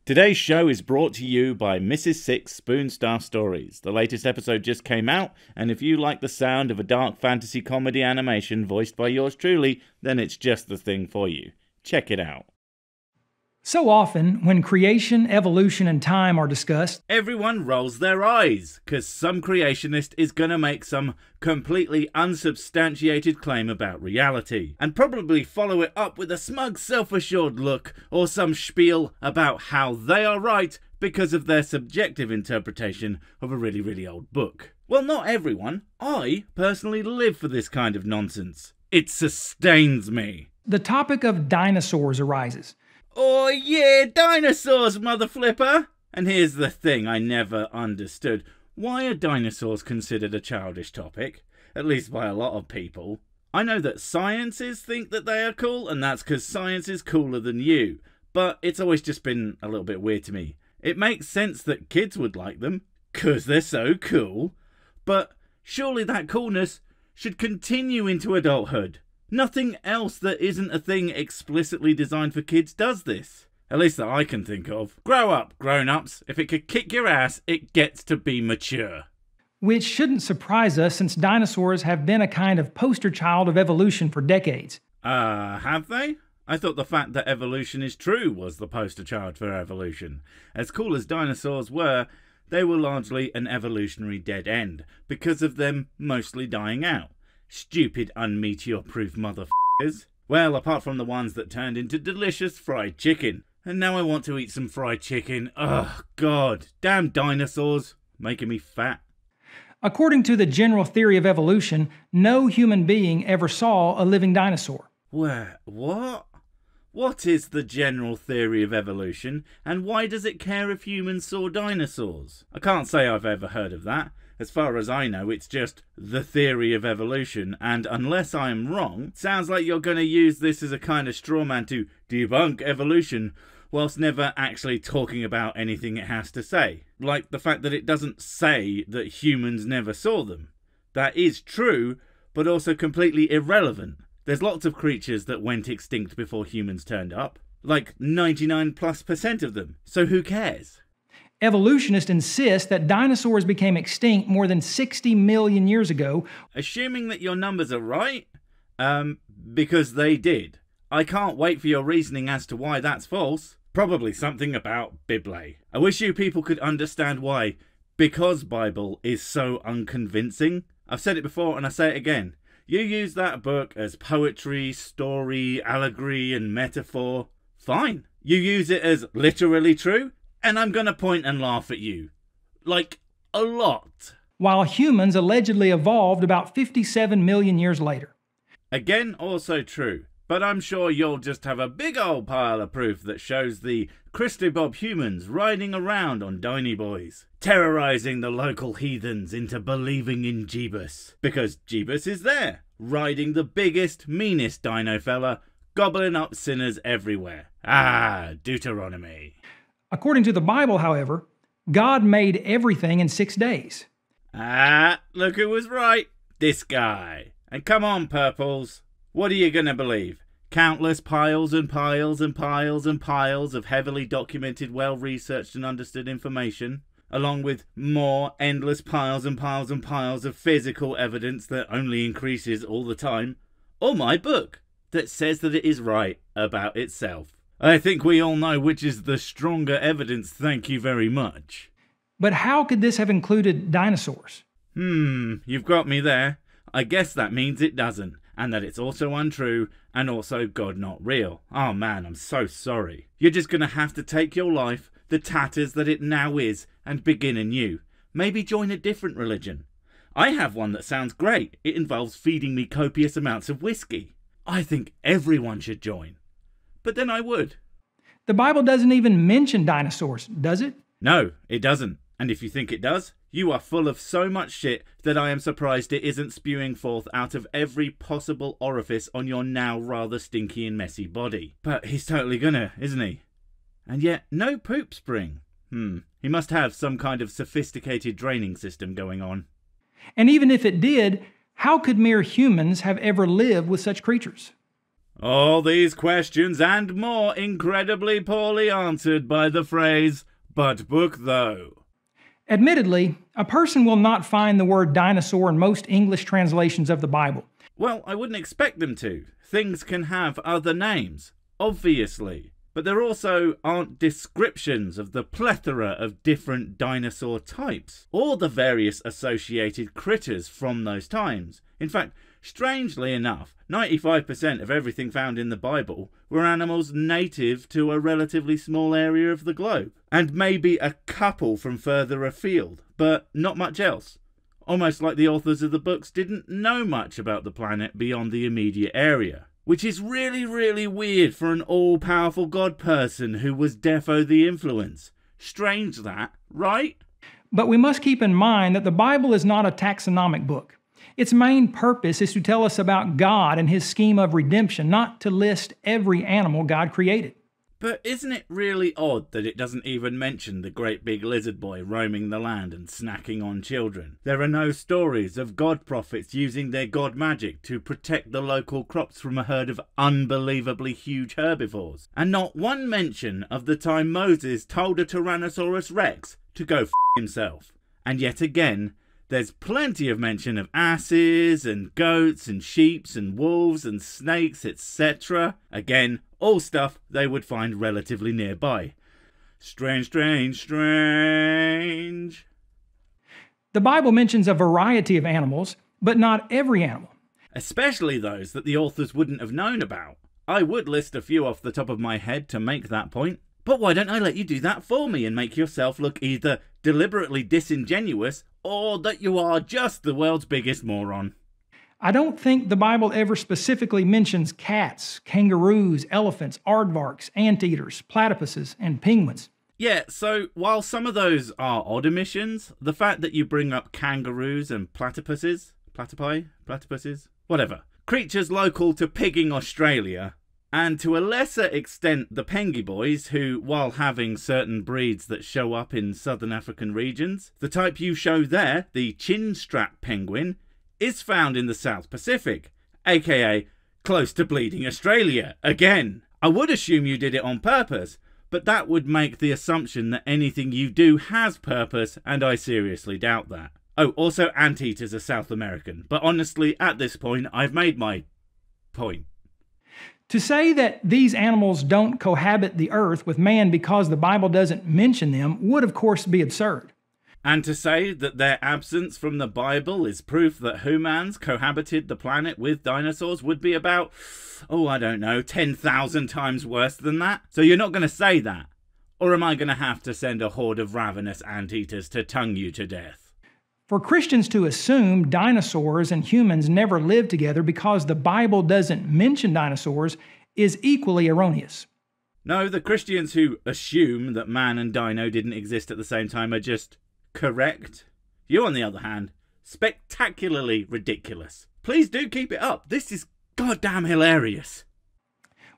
Today's show is brought to you by Mrs. Six Spoonstaff Stories. The latest episode just came out, and if you like the sound of a dark fantasy comedy animation voiced by yours truly, then it's just the thing for you. Check it out. So often, when creation, evolution, and time are discussed, everyone rolls their eyes, because some creationist is going to make some completely unsubstantiated claim about reality, and probably follow it up with a smug, self-assured look, or some spiel about how they are right because of their subjective interpretation of a really old book. Well, not everyone. I personally live for this kind of nonsense. It sustains me. the topic of dinosaurs arises. Oh yeah, dinosaurs, mother flipper! And here's the thing I never understood. Why are dinosaurs considered a childish topic? At least by a lot of people. I know that sciences think that they are cool, and that's because science is cooler than you. But it's always just been a little bit weird to me. It makes sense that kids would like them, because they're so cool. But surely that coolness should continue into adulthood. Nothing else that isn't a thing explicitly designed for kids does this. At least that I can think of. Grow up, grown-ups. If it could kick your ass, it gets to be mature. Which shouldn't surprise us since dinosaurs have been a kind of poster child of evolution for decades. Have they? I thought the fact that evolution is true was the poster child for evolution. As cool as dinosaurs were, they were largely an evolutionary dead end, because of them mostly dying out. Stupid unmeteor-proof motherfuckers. Well, apart from the ones that turned into delicious fried chicken. And now I want to eat some fried chicken. Ugh, God. Damn dinosaurs. Making me fat. According to the general theory of evolution, no human being ever saw a living dinosaur. What? What is the general theory of evolution, and why does it care if humans saw dinosaurs? I can't say I've ever heard of that. As far as I know, it's just the theory of evolution, and unless I am wrong, it sounds like you're going to use this as a kind of straw man to debunk evolution, whilst never actually talking about anything it has to say. Like the fact that it doesn't say that humans never saw them. That is true, but also completely irrelevant. There's lots of creatures that went extinct before humans turned up. Like 99+% of them. So who cares? Evolutionists insist that dinosaurs became extinct more than 60 million years ago. Assuming that your numbers are right? Because they did. I can't wait for your reasoning as to why that's false. Probably something about Bible. I wish you people could understand why Because Bible is so unconvincing. I've said it before and I say it again. You use that book as poetry, story, allegory and metaphor. Fine. You use it as literally true, and I'm gonna point and laugh at you. Like, a lot. While humans allegedly evolved about 57 million years later. Again, also true. But I'm sure you'll just have a big old pile of proof that shows the Christy Bob humans riding around on Diny Boys, terrorizing the local heathens into believing in Jeebus. Because Jeebus is there, riding the biggest, meanest dino fella, gobbling up sinners everywhere. Ah, Deuteronomy. According to the Bible, however, God made everything in 6 days. Ah, look who was right. This guy. And come on, purples. What are you gonna believe? Countless piles and piles and piles and piles of heavily documented, well-researched and understood information, along with more endless piles and piles and piles of physical evidence that only increases all the time, or my book that says that it is right about itself. I think we all know which is the stronger evidence, thank you very much. But how could this have included dinosaurs? You've got me there. I guess that means it doesn't. And that it's also untrue, and also God not real. Oh man, I'm so sorry. You're just gonna have to take your life, the tatters that it now is, and begin anew. Maybe join a different religion. I have one that sounds great. It involves feeding me copious amounts of whiskey. I think everyone should join. But then I would. The Bible doesn't even mention dinosaurs, does it? No, it doesn't. And if you think it does, you are full of so much shit that I am surprised it isn't spewing forth out of every possible orifice on your now rather stinky and messy body. But he's totally gonna, isn't he? And yet, no poop spring. He must have some kind of sophisticated draining system going on. And even if it did, how could mere humans have ever lived with such creatures? All these questions and more incredibly poorly answered by the phrase, "but book though." Admittedly, a person will not find the word dinosaur in most English translations of the Bible. Well, I wouldn't expect them to. Things can have other names, obviously. But there also aren't descriptions of the plethora of different dinosaur types, or the various associated critters from those times. In fact, strangely enough, 95% of everything found in the Bible were animals native to a relatively small area of the globe, and maybe a couple from further afield, but not much else. Almost like the authors of the books didn't know much about the planet beyond the immediate area. Which is really, really weird for an all-powerful God person who was defo the influence. Strange that, right? But we must keep in mind that the Bible is not a taxonomic book. Its main purpose is to tell us about God and his scheme of redemption, not to list every animal God created. But isn't it really odd that it doesn't even mention the great big lizard boy roaming the land and snacking on children? There are no stories of God prophets using their God magic to protect the local crops from a herd of unbelievably huge herbivores. And not one mention of the time Moses told a Tyrannosaurus Rex to go f himself. And yet again, there's plenty of mention of asses and goats and sheep and wolves and snakes, etc. Again, all stuff they would find relatively nearby. Strange, strange, strange. The Bible mentions a variety of animals, but not every animal. Especially those that the authors wouldn't have known about. I would list a few off the top of my head to make that point. But why don't I let you do that for me and make yourself look either deliberately disingenuous or that you are just the world's biggest moron? I don't think the Bible ever specifically mentions cats, kangaroos, elephants, aardvarks, anteaters, platypuses, and penguins. Yeah, so while some of those are odd omissions, the fact that you bring up kangaroos and platypuses, whatever, creatures local to pigging Australia, and to a lesser extent the pengy boys who, while having certain breeds that show up in southern African regions, the type you show there, the chin-strap penguin, is found in the South Pacific, aka close to bleeding Australia, again. I would assume you did it on purpose, but that would make the assumption that anything you do has purpose, and I seriously doubt that. Oh, also anteaters are South American, but honestly, at this point, I've made my point. To say that these animals don't cohabit the earth with man because the Bible doesn't mention them would of course be absurd. And to say that their absence from the Bible is proof that humans cohabited the planet with dinosaurs would be about, 10,000 times worse than that. So you're not going to say that? Or am I going to have to send a horde of ravenous anteaters to tongue you to death? For Christians to assume dinosaurs and humans never lived together because the Bible doesn't mention dinosaurs is equally erroneous. No, the Christians who assume that man and dino didn't exist at the same time are just correct. You, on the other hand, spectacularly ridiculous. Please do keep it up. This is goddamn hilarious.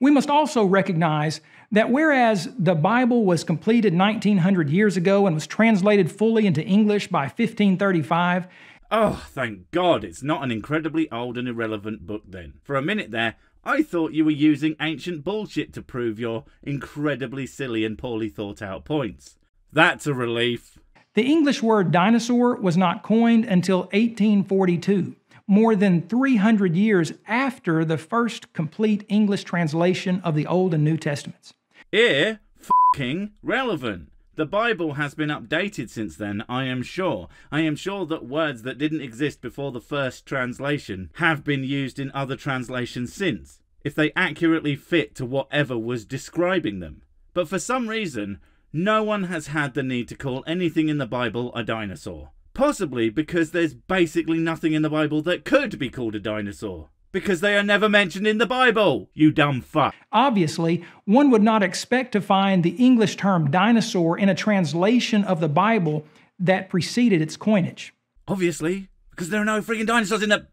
We must also recognize that whereas the Bible was completed 1900 years ago and was translated fully into English by 1535... Oh, thank God it's not an incredibly old and irrelevant book then. For a minute there, I thought you were using ancient bullshit to prove your incredibly silly and poorly thought out points. That's a relief. The English word dinosaur was not coined until 1842, more than 300 years after the first complete English translation of the Old and New Testaments. F***ing relevant. The Bible has been updated since then, I am sure. I am sure that words that didn't exist before the first translation have been used in other translations since, if they accurately fit to whatever was describing them. But for some reason, no one has had the need to call anything in the Bible a dinosaur. Possibly because there's basically nothing in the Bible that could be called a dinosaur. Because they are never mentioned in the Bible, you dumb fuck. Obviously, one would not expect to find the English term dinosaur in a translation of the Bible that preceded its coinage. Obviously, because there are no friggin' dinosaurs in the...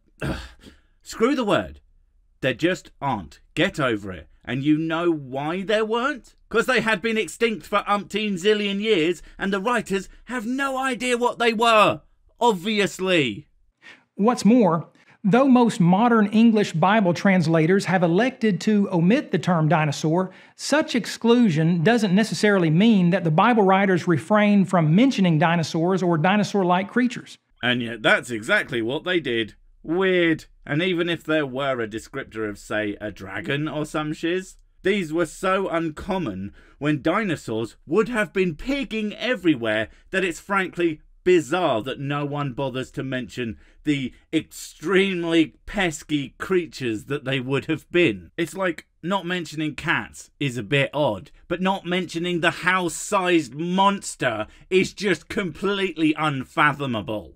Screw the word. There just aren't. Get over it. And you know why there weren't? Because they had been extinct for umpteen zillion years, and the writers have no idea what they were. Obviously. What's more, Though most modern English Bible translators have elected to omit the term dinosaur, such exclusion doesn't necessarily mean that the Bible writers refrain from mentioning dinosaurs or dinosaur-like creatures. And yet that's exactly what they did. Weird. And even if there were a descriptor of, say, a dragon or some shiz, these were so uncommon when dinosaurs would have been pigging everywhere that it's frankly bizarre that no one bothers to mention the extremely pesky creatures that they would have been. It's like not mentioning cats is a bit odd, but not mentioning the house-sized monster is just completely unfathomable.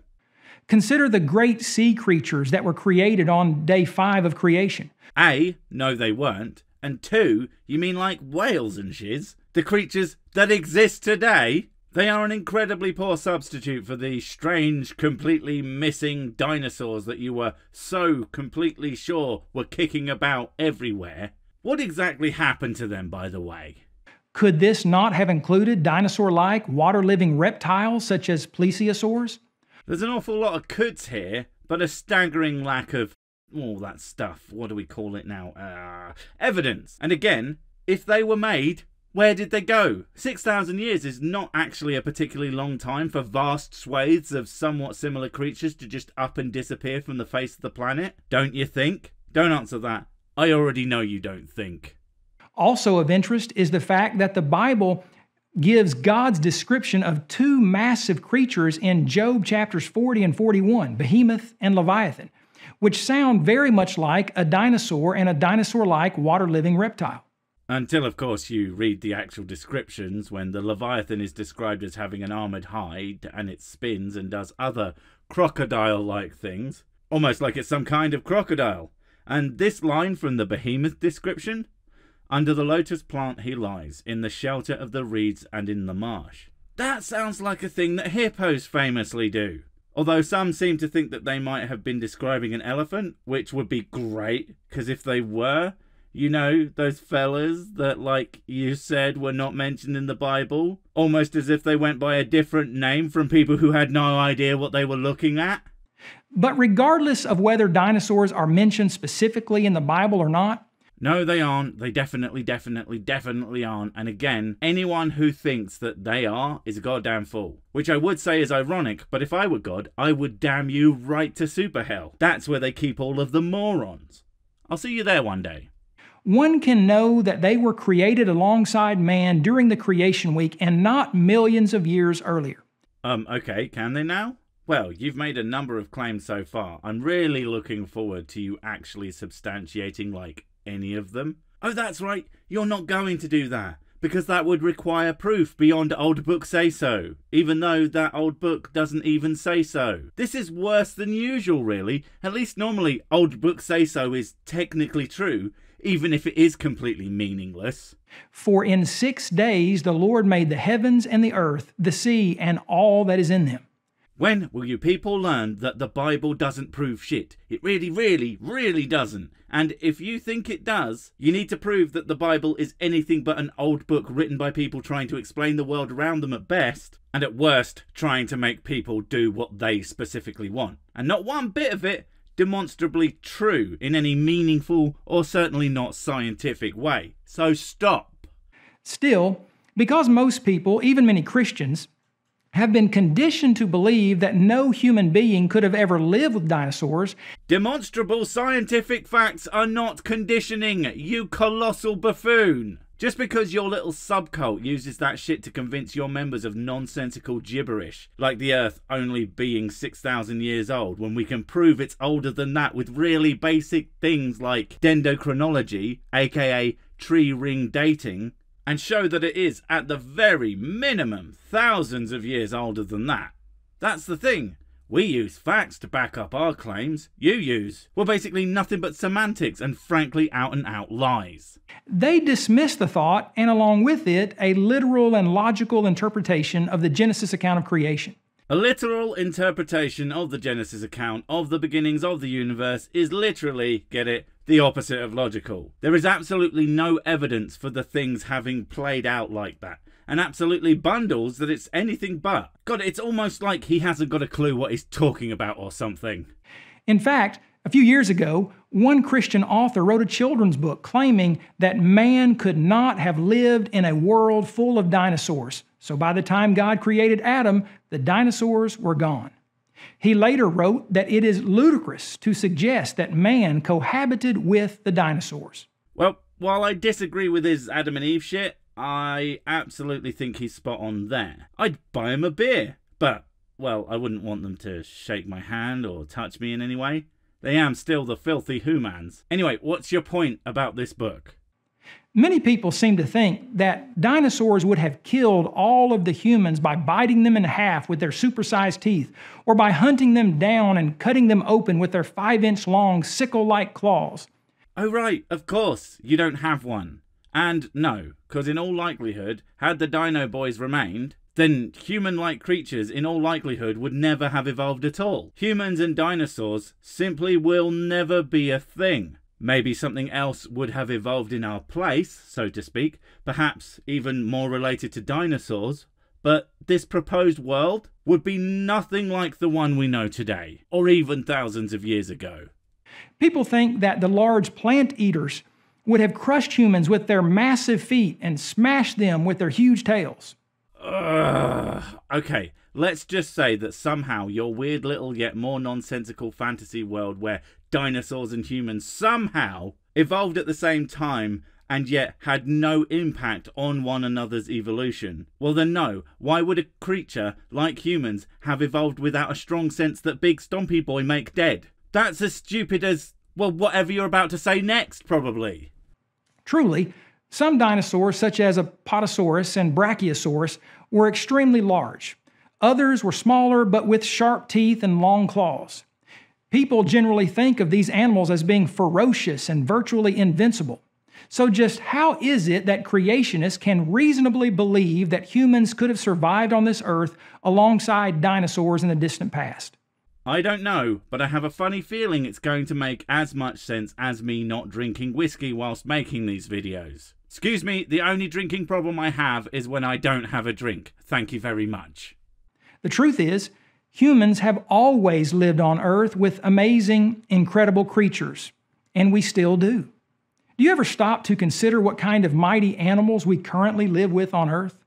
Consider the great sea creatures that were created on day 5 of creation. A, no they weren't, and 2, you mean like whales and shiz? The creatures that exist today? They are an incredibly poor substitute for the strange, completely missing dinosaurs that you were so completely sure were kicking about everywhere. What exactly happened to them, by the way? Could this not have included dinosaur-like, water-living reptiles such as plesiosaurs? There's an awful lot of coulds here, but a staggering lack of all that stuff. What do we call it now? Evidence. And again, if they were made, where did they go? 6,000 years is not actually a particularly long time for vast swathes of somewhat similar creatures to just up and disappear from the face of the planet. Don't you think? Don't answer that. I already know you don't think. Also of interest is the fact that the Bible gives God's description of 2 massive creatures in Job chapters 40 and 41, Behemoth and Leviathan, which sound very much like a dinosaur and a dinosaur-like water-living reptile. Until, of course, you read the actual descriptions when the Leviathan is described as having an armoured hide and it spins and does other crocodile-like things, almost like it's some kind of crocodile. And this line from the Behemoth description: "Under the lotus plant he lies, in the shelter of the reeds and in the marsh." That sounds like a thing that hippos famously do. Although some seem to think that they might have been describing an elephant, which would be great, because if they were, you know, those fellas that, like you said, were not mentioned in the Bible, almost as if they went by a different name from people who had no idea what they were looking at. But regardless of whether dinosaurs are mentioned specifically in the Bible or not, no, they aren't. They definitely aren't. And again, anyone who thinks that they are is a goddamn fool. Which I would say is ironic, but if I were God, I would damn you right to super hell. That's where they keep all of the morons. I'll see you there one day. One can know that they were created alongside man during the creation week and not millions of years earlier. Okay, can they now? Well, you've made a number of claims so far. I'm really looking forward to you actually substantiating, like, any of them. Oh, that's right, you're not going to do that, because that would require proof beyond old book say so, even though that old book doesn't even say so. This is worse than usual, really. At least normally old book say so is technically true, even if it is completely meaningless. For in 6 days the Lord made the heavens and the earth, the sea, and all that is in them. When will you people learn that the Bible doesn't prove shit? It really doesn't. And if you think it does, you need to prove that the Bible is anything but an old book written by people trying to explain the world around them at best, and at worst, trying to make people do what they specifically want. And not one bit of it demonstrably true in any meaningful or certainly not scientific way. So stop. Still, because most people, even many Christians, have been conditioned to believe that no human being could have ever lived with dinosaurs. Demonstrable scientific facts are not conditioning, you colossal buffoon. Just because your little subcult uses that shit to convince your members of nonsensical gibberish, like the Earth only being 6,000 years old, when we can prove it's older than that with really basic things like dendrochronology, aka tree ring dating, and show that it is, at the very minimum, thousands of years older than that. That's the thing. We use facts to back up our claims. You use, well, basically nothing but semantics and frankly out and out lies. They dismiss the thought, and along with it, a literal and logical interpretation of the Genesis account of creation. A literal interpretation of the Genesis account of the beginnings of the universe is literally, get it, the opposite of logical. There is absolutely no evidence for the things having played out like that, and absolutely bundles that it's anything but. God, it's almost like he hasn't got a clue what he's talking about or something. In fact, A few years ago, one Christian author wrote a children's book claiming that man could not have lived in a world full of dinosaurs. So by the time God created Adam, the dinosaurs were gone. He later wrote that it is ludicrous to suggest that man cohabited with the dinosaurs. Well, while I disagree with his Adam and Eve shit, I absolutely think he's spot on there. I'd buy him a beer, but, well, I wouldn't want them to shake my hand or touch me in any way. They am still the filthy humans. Anyway, what's your point about this book? Many people seem to think that dinosaurs would have killed all of the humans by biting them in half with their supersized teeth, or by hunting them down and cutting them open with their 5-inch long sickle-like claws. Oh right, of course, you don't have one. And no, because in all likelihood, had the Dino Boys remained, then human-like creatures in all likelihood would never have evolved at all. Humans and dinosaurs simply will never be a thing. Maybe something else would have evolved in our place, so to speak, perhaps even more related to dinosaurs, but this proposed world would be nothing like the one we know today, or even thousands of years ago. People think that the large plant eaters would have crushed humans with their massive feet and smashed them with their huge tails. Okay, let's just say that somehow your weird little yet more nonsensical fantasy world where dinosaurs and humans somehow evolved at the same time and yet had no impact on one another's evolution. Well then no, why would a creature like humans have evolved without a strong sense that Big Stompy Boy make dead? That's as stupid as, well, whatever you're about to say next, probably. Truly, some dinosaurs, such as Apatosaurus and Brachiosaurus, were extremely large. Others were smaller but with sharp teeth and long claws. People generally think of these animals as being ferocious and virtually invincible. So just how is it that creationists can reasonably believe that humans could have survived on this earth alongside dinosaurs in the distant past? I don't know, but I have a funny feeling it's going to make as much sense as me not drinking whiskey whilst making these videos. Excuse me, the only drinking problem I have is when I don't have a drink. Thank you very much. The truth is, humans have always lived on Earth with amazing, incredible creatures, and we still do. Do you ever stop to consider what kind of mighty animals we currently live with on Earth?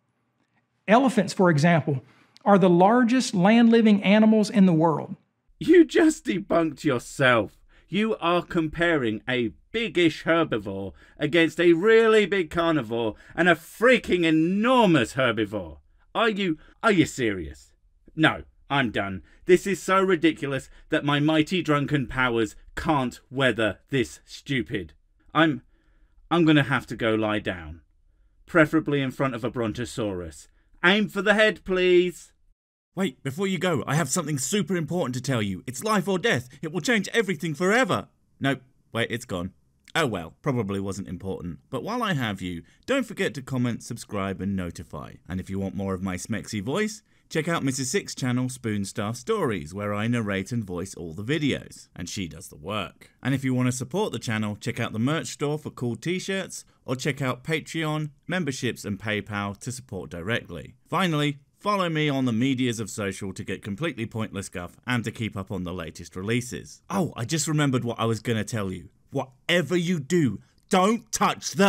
Elephants, for example, are the largest land-living animals in the world. You just debunked yourself. You are comparing a big-ish herbivore against a really big carnivore and a freaking enormous herbivore. Are you serious? No, I'm done. This is so ridiculous that my mighty drunken powers can't weather this stupid. I'm gonna have to go lie down. Preferably in front of a brontosaurus. Aim for the head, please. Wait, before you go, I have something super important to tell you. It's life or death. It will change everything forever. Nope, wait, it's gone. Oh well, probably wasn't important. But while I have you, don't forget to comment, subscribe and notify. And if you want more of my smexy voice, check out Mrs. Six's channel, Spoonstaff Stories, where I narrate and voice all the videos. And she does the work. And if you want to support the channel, check out the merch store for cool t-shirts, or check out Patreon, memberships and PayPal to support directly. Finally, follow me on the medias of social to get completely pointless guff and to keep up on the latest releases. Oh, I just remembered what I was going to tell you. Whatever you do, don't touch the